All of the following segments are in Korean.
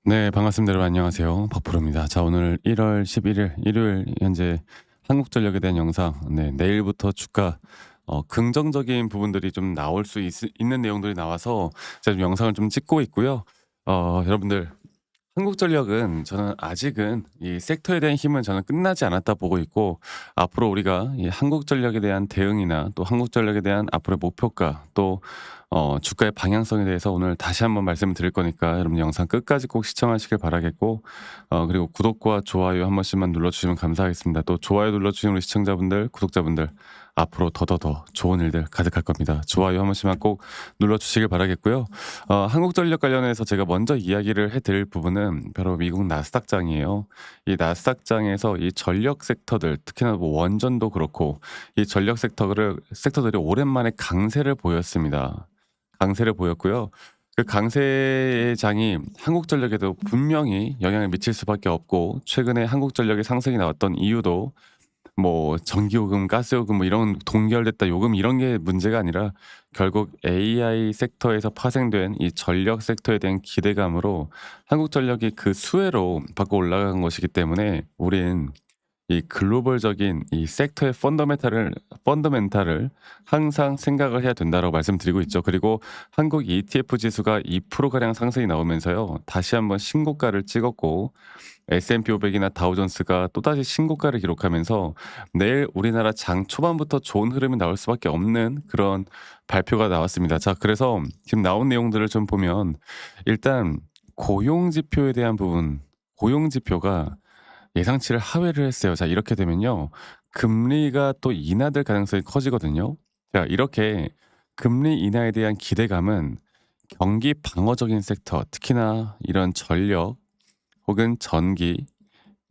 네, 반갑습니다. 여러분 안녕하세요. 박프로입니다. 자, 오늘 1월 11일 일요일 현재 한국전력에 대한 영상. 네, 내일부터 주가 긍정적인 부분들이 좀 나올 수 있는 내용들이 나와서 제가 좀 영상을 좀 찍고 있고요. 여러분들 한국전력은 저는 아직은 이 섹터에 대한 힘은 저는 끝나지 않았다 보고 있고, 앞으로 우리가 이 한국전력에 대한 대응이나 또 한국전력에 대한 앞으로의 목표가 또 주가의 방향성에 대해서 오늘 다시 한번 말씀을 드릴 거니까 여러분 영상 끝까지 꼭 시청하시길 바라겠고, 그리고 구독과 좋아요 한 번씩만 눌러주시면 감사하겠습니다. 또 좋아요 눌러주시는 우리 시청자분들, 구독자분들 앞으로 더더더 좋은 일들 가득할 겁니다. 좋아요 한 번씩만 꼭 눌러주시길 바라겠고요. 한국전력 관련해서 제가 먼저 이야기를 해드릴 부분은 바로 미국 나스닥장이에요. 이 나스닥장에서 이 전력 섹터들, 특히나 뭐 원전도 그렇고 이 전력 섹터들이 오랜만에 강세를 보였습니다. 강세를 보였고요. 그 강세의 장이 한국전력에도 분명히 영향을 미칠 수밖에 없고, 최근에 한국전력의 상승이 나왔던 이유도 뭐 전기요금, 가스요금 뭐 이런 동결됐다 요금 이런 게 문제가 아니라 결국 AI 섹터에서 파생된 이 전력 섹터에 대한 기대감으로 한국전력이 그 수혜로 받고 올라간 것이기 때문에 우린 이 글로벌적인 이 섹터의 펀더멘탈을 항상 생각을 해야 된다라고 말씀드리고 있죠. 그리고 한국 ETF 지수가 2% 가량 상승이 나오면서요. 다시 한번 신고가를 찍었고, S&P 500이나 다우존스가 또다시 신고가를 기록하면서 내일 우리나라 장 초반부터 좋은 흐름이 나올 수밖에 없는 그런 발표가 나왔습니다. 자, 그래서 지금 나온 내용들을 좀 보면 일단 고용 지표에 대한 부분, 고용 지표가 예상치를 하회를 했어요. 자, 이렇게 되면요. 금리가 또 인하될 가능성이 커지거든요. 자, 이렇게 금리 인하에 대한 기대감은 경기 방어적인 섹터, 특히나 이런 전력 혹은 전기,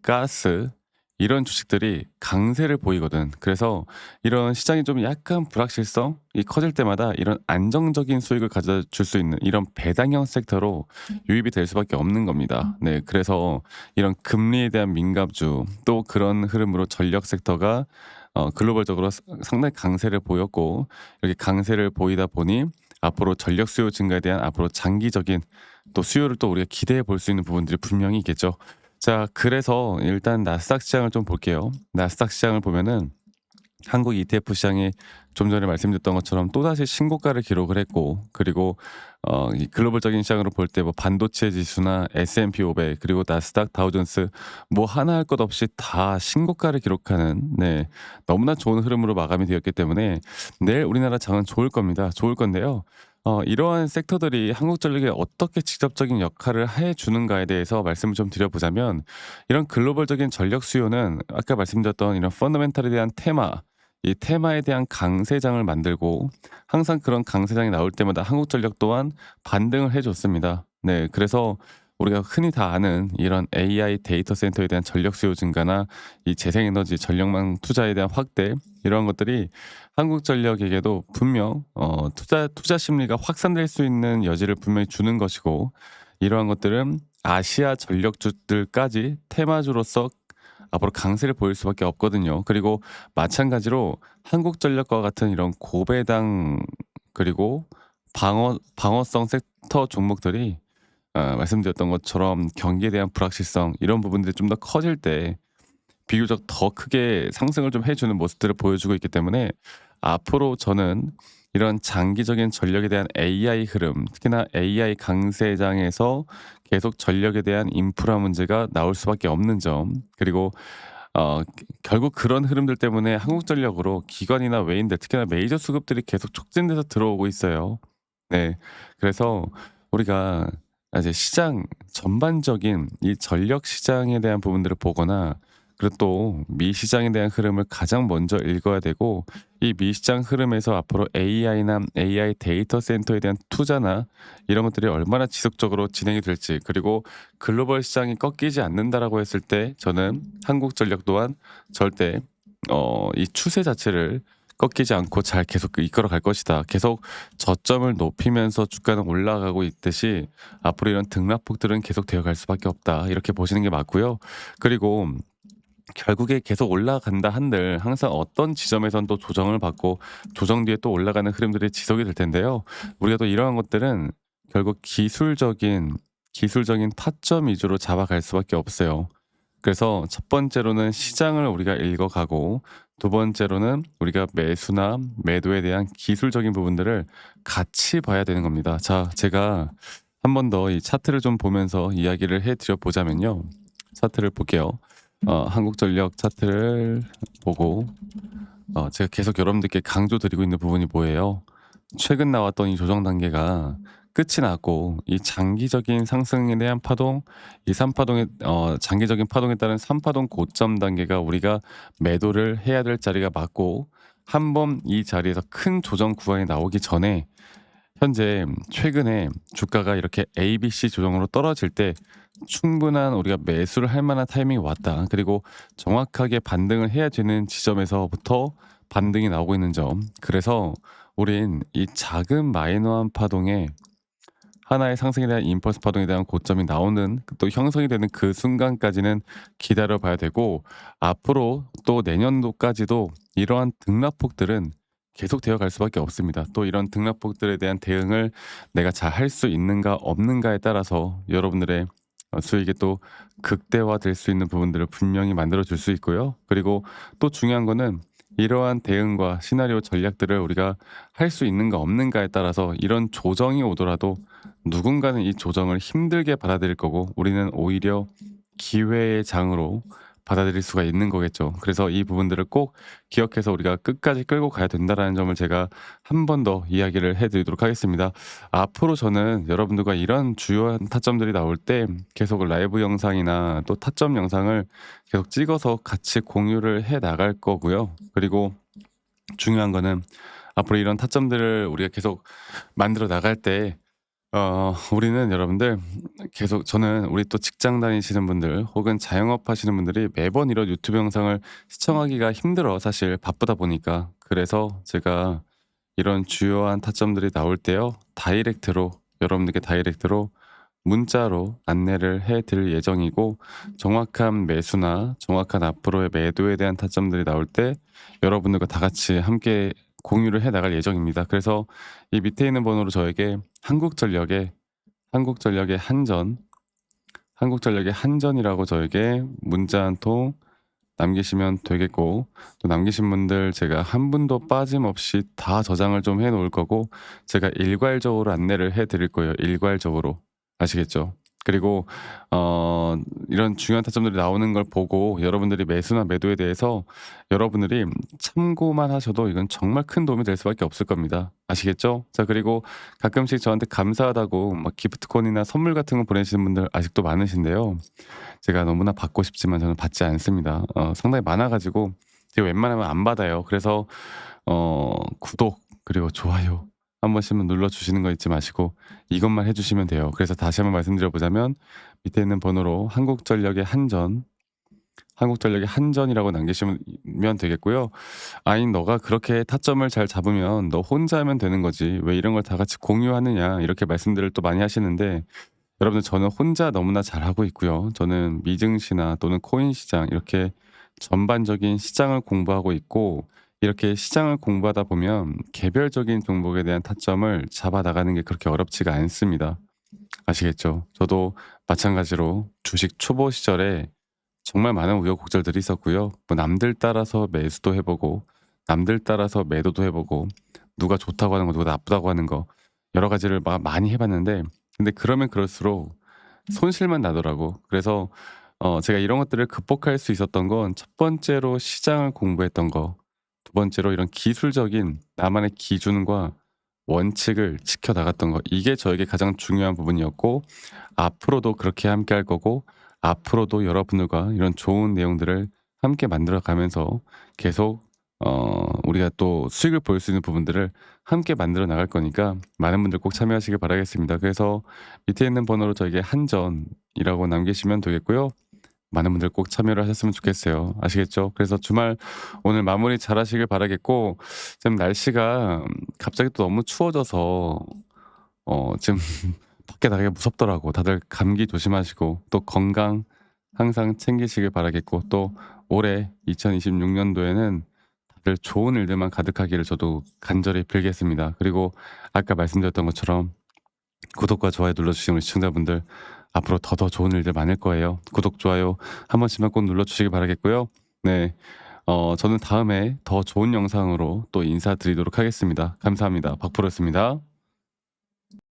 가스 이런 주식들이 강세를 보이거든. 그래서 이런 시장이 좀 약간 불확실성이 커질 때마다 이런 안정적인 수익을 가져다 줄 수 있는 이런 배당형 섹터로 유입이 될 수밖에 없는 겁니다. 네, 그래서 이런 금리에 대한 민감주 또 그런 흐름으로 전력 섹터가 글로벌적으로 상당히 강세를 보였고, 이렇게 강세를 보이다 보니 앞으로 전력 수요 증가에 대한 앞으로 장기적인 또 수요를 또 우리가 기대해 볼 수 있는 부분들이 분명히 있겠죠. 자, 그래서 일단 나스닥 시장을 좀 볼게요. 나스닥 시장을 보면은 한국 ETF 시장이 좀 전에 말씀드렸던 것처럼 또다시 신고가를 기록을 했고, 그리고 이 글로벌적인 시장으로 볼 때 뭐 반도체 지수나 S&P 500 그리고 나스닥 다우존스 뭐 하나 할 것 없이 다 신고가를 기록하는, 네, 너무나 좋은 흐름으로 마감이 되었기 때문에 내일 우리나라 장은 좋을 겁니다. 좋을 건데요. 이러한 섹터들이 한국전력에 어떻게 직접적인 역할을 해 주는가에 대해서 말씀을 좀 드려보자면, 이런 글로벌적인 전력 수요는 아까 말씀드렸던 이런 펀더멘털에 대한 테마, 이 테마에 대한 강세장을 만들고, 항상 그런 강세장이 나올 때마다 한국전력 또한 반등을 해 줬습니다. 네. 그래서 우리가 흔히 다 아는 이런 AI 데이터 센터에 대한 전력 수요 증가나 이 재생에너지 전력망 투자에 대한 확대, 이러한 것들이 한국전력에게도 분명 투자 심리가 확산될 수 있는 여지를 분명히 주는 것이고, 이러한 것들은 아시아 전력주들까지 테마주로서 앞으로 강세를 보일 수밖에 없거든요. 그리고 마찬가지로 한국전력과 같은 이런 고배당 그리고 방어성 섹터 종목들이 말씀드렸던 것처럼 경기에 대한 불확실성 이런 부분들이 좀 더 커질 때 비교적 더 크게 상승을 좀 해 주는 모습들을 보여주고 있기 때문에 앞으로 저는 이런 장기적인 전력에 대한 AI 흐름, 특히나 AI 강세장에서 계속 전력에 대한 인프라 문제가 나올 수밖에 없는 점, 그리고 결국 그런 흐름들 때문에 한국전력으로 기관이나 외인들, 특히나 메이저 수급들이 계속 촉진돼서 들어오고 있어요. 네. 그래서 우리가 이제 시장 전반적인 이 전력 시장에 대한 부분들을 보거나, 그리고 또 미 시장에 대한 흐름을 가장 먼저 읽어야 되고, 이 미 시장 흐름에서 앞으로 AI나 AI 데이터 센터에 대한 투자나 이런 것들이 얼마나 지속적으로 진행이 될지, 그리고 글로벌 시장이 꺾이지 않는다라고 했을 때 저는 한국전력 또한 절대 이 추세 자체를 꺾이지 않고 잘 계속 이끌어 갈 것이다. 계속 저점을 높이면서 주가는 올라가고 있듯이 앞으로 이런 등락폭들은 계속 되어 갈 수밖에 없다. 이렇게 보시는 게 맞고요. 그리고 결국에 계속 올라간다 한들 항상 어떤 지점에선 또 조정을 받고 조정 뒤에 또 올라가는 흐름들이 지속이 될 텐데요. 우리가 또 이러한 것들은 결국 기술적인 기술적인 타점 위주로 잡아갈 수밖에 없어요. 그래서 첫 번째로는 시장을 우리가 읽어가고 두 번째로는 우리가 매수나 매도에 대한 기술적인 부분들을 같이 봐야 되는 겁니다. 자, 제가 한 번 더 이 차트를 좀 보면서 이야기를 해 드려 보자면요. 차트를 볼게요. 한국전력 차트를 보고 제가 계속 여러분들께 강조드리고 있는 부분이 뭐예요? 최근 나왔던 이 조정 단계가 끝이 났고 이 장기적인 상승에 대한 파동, 이 3파동의 장기적인 파동에 따른 3파동 고점 단계가 우리가 매도를 해야 될 자리가 맞고 한 번 이 자리에서 큰 조정 구간이 나오기 전에 현재 최근에 주가가 이렇게 ABC 조정으로 떨어질 때 충분한 우리가 매수를 할 만한 타이밍이 왔다. 그리고 정확하게 반등을 해야 되는 지점에서부터 반등이 나오고 있는 점. 그래서 우린 이 작은 마이너한 파동에 하나의 상승에 대한 임펄스 파동에 대한 고점이 나오는 또 형성이 되는 그 순간까지는 기다려 봐야 되고 앞으로 또 내년도까지도 이러한 등락폭들은 계속되어 갈 수밖에 없습니다. 또 이런 등락폭들에 대한 대응을 내가 잘 할 수 있는가 없는가에 따라서 여러분들의 수익이 또 극대화될 수 있는 부분들을 분명히 만들어 줄 수 있고요. 그리고 또 중요한 거는 이러한 대응과 시나리오 전략들을 우리가 할 수 있는가 없는가에 따라서 이런 조정이 오더라도 누군가는 이 조정을 힘들게 받아들일 거고 우리는 오히려 기회의 장으로 받아들일 수가 있는 거겠죠. 그래서 이 부분들을 꼭 기억해서 우리가 끝까지 끌고 가야 된다라는 점을 제가 한 번 더 이야기를 해 드리도록 하겠습니다. 앞으로 저는 여러분들과 이런 주요한 타점들이 나올 때 계속 라이브 영상이나 또 타점 영상을 계속 찍어서 같이 공유를 해 나갈 거고요. 그리고 중요한 거는 앞으로 이런 타점들을 우리가 계속 만들어 나갈 때 우리는 여러분들 계속 저는 우리 또 직장 다니시는 분들 혹은 자영업 하시는 분들이 매번 이런 유튜브 영상을 시청하기가 힘들어 사실 바쁘다 보니까. 그래서 제가 이런 주요한 타점들이 나올 때요. 다이렉트로 여러분들께 다이렉트로 문자로 안내를 해 드릴 예정이고 정확한 매수나 정확한 앞으로의 매도에 대한 타점들이 나올 때 여러분들과 다 같이 함께 공유를 해 나갈 예정입니다. 그래서 이 밑에 있는 번호로 저에게 한국전력의 한전이라고 저에게 문자 한 통 남기시면 되겠고 또 남기신 분들 제가 한 분도 빠짐없이 다 저장을 좀 해 놓을 거고 제가 일괄적으로 안내를 해 드릴 거예요, 일괄적으로. 아시겠죠? 그리고 이런 중요한 타점들이 나오는 걸 보고 여러분들이 매수나 매도에 대해서 여러분들이 참고만 하셔도 이건 정말 큰 도움이 될 수밖에 없을 겁니다. 아시겠죠? 자, 그리고 가끔씩 저한테 감사하다고 막 기프트콘이나 선물 같은 거 보내시는 분들 아직도 많으신데요. 제가 너무나 받고 싶지만 저는 받지 않습니다. 상당히 많아 가지고 제가 웬만하면 안 받아요. 그래서 구독 그리고 좋아요 한 번씩만 눌러 주시는 거 잊지 마시고 이것만 해 주시면 돼요. 그래서 다시 한번 말씀드려 보자면 밑에 있는 번호로 한국전력의 한전이라고 남기시면 되겠고요. "아니 너가 그렇게 타점을 잘 잡으면 너 혼자 하면 되는 거지. 왜 이런 걸 다 같이 공유하느냐." 이렇게 말씀들을 또 많이 하시는데 여러분들 저는 혼자 너무나 잘하고 있고요. 저는 미증시나 또는 코인 시장 이렇게 전반적인 시장을 공부하고 있고 이렇게 시장을 공부하다 보면 개별적인 종목에 대한 타점을 잡아 나가는 게 그렇게 어렵지가 않습니다. 아시겠죠? 저도 마찬가지로 주식 초보 시절에 정말 많은 우여곡절들이 있었고요. 뭐 남들 따라서 매수도 해 보고 남들 따라서 매도도 해 보고 누가 좋다고 하는 거 누가 나쁘다고 하는 거 여러 가지를 많이 해 봤는데 근데 그러면 그럴수록 손실만 나더라고. 그래서 제가 이런 것들을 극복할 수 있었던 건 첫 번째로 시장을 공부했던 거, 두 번째로 이런 기술적인 나만의 기준과 원칙을 지켜 나갔던 거. 이게 저에게 가장 중요한 부분이었고 앞으로도 그렇게 함께 할 거고 앞으로도 여러분들과 이런 좋은 내용들을 함께 만들어 가면서 계속 우리가 또 수익을 볼 수 있는 부분들을 함께 만들어 나갈 거니까 많은 분들 꼭 참여하시길 바라겠습니다. 그래서 밑에 있는 번호로 저에게 한전이라고 남기시면 되겠고요. 많은 분들 꼭 참여를 하셨으면 좋겠어요. 아시겠죠? 그래서 주말 오늘 마무리 잘 하시길 바라겠고 지금 날씨가 갑자기 또 너무 추워져서 지금 밖에 나가기가 무섭더라고. 다들 감기 조심하시고 또 건강 항상 챙기시길 바라겠고 또 올해 2026 년도에는 다들 좋은 일들만 가득하기를 저도 간절히 빌겠습니다. 그리고 아까 말씀드렸던 것처럼 구독과 좋아요 눌러주신 우리 시청자분들 앞으로 더 좋은 일들 많을 거예요. 구독, 좋아요 한 번씩만 꼭 눌러주시기 바라겠고요. 네. 저는 다음에 더 좋은 영상으로 또 인사드리도록 하겠습니다. 감사합니다. 박프로였습니다.